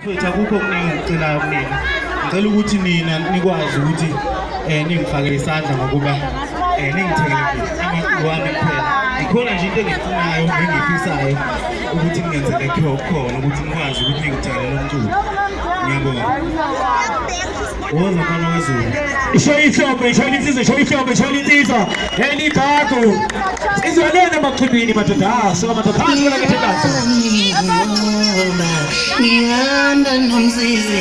Mfethu akukho okuningi ngicelayo kumina. Ngicela ukuthi nina nikwazi ukuthi ningifake isandla ngokuba ningithekele amaqoqo wami kuphela. Ikhona nje into engifunayo engifisayo ukuthi ningenzele khona ukuthi nikwazi ukuthi ningithekele lo mculo. Ngiyabonga. Woza khona wezulu. Isho ihlombe, isho insizwa, isho ihlombe, isho insizwa. Yeni ibhagu. Izolena emachibini madoda. Suka madoda. Suka ngethendazo. Ngihamba nomsizi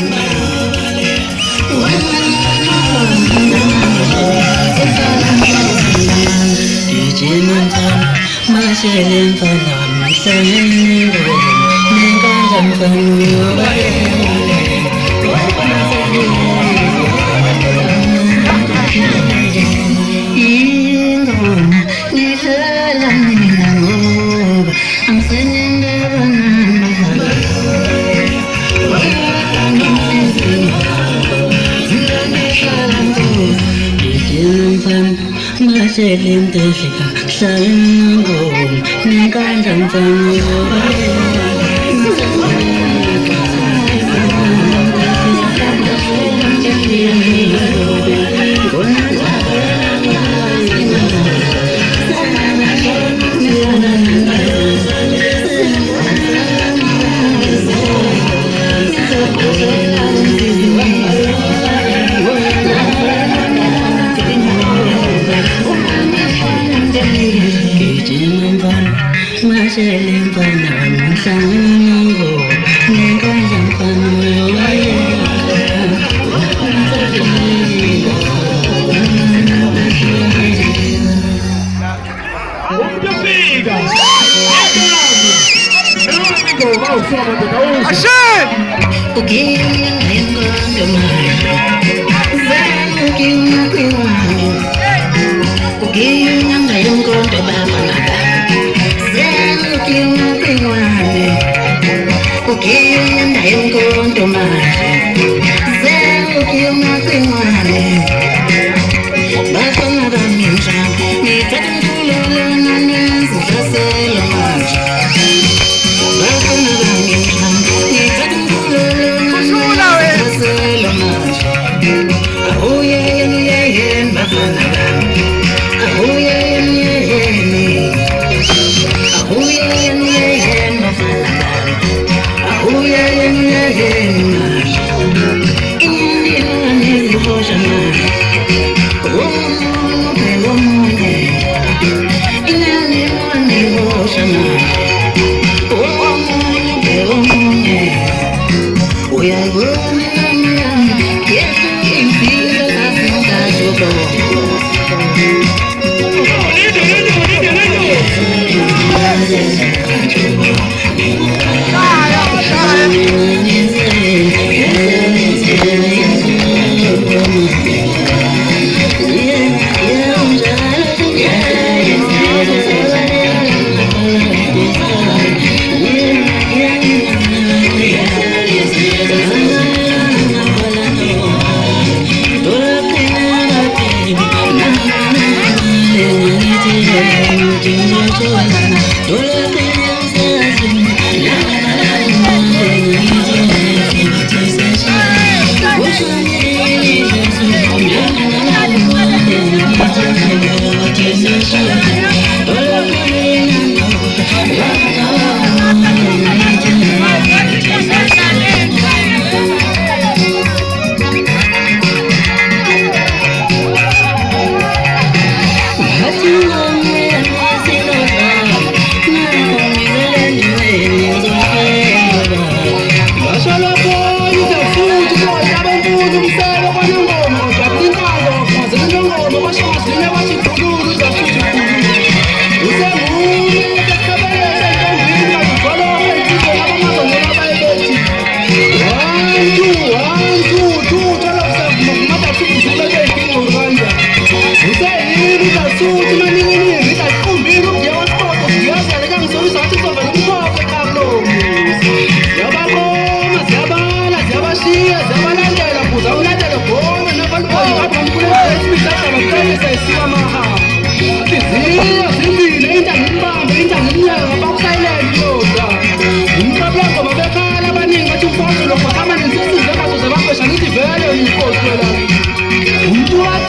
Mashele mfana mhlango Nenganda mfana Ingona ngihlala mina ngoba Angisenendaba nami Mashele mtefika Shango Nenganda mfana Mashele mfana mhlango Nenganda mfana Zimbili, inja ngimbambe, inja ngimnyanga, bakusayileni kodwa. Umhlaba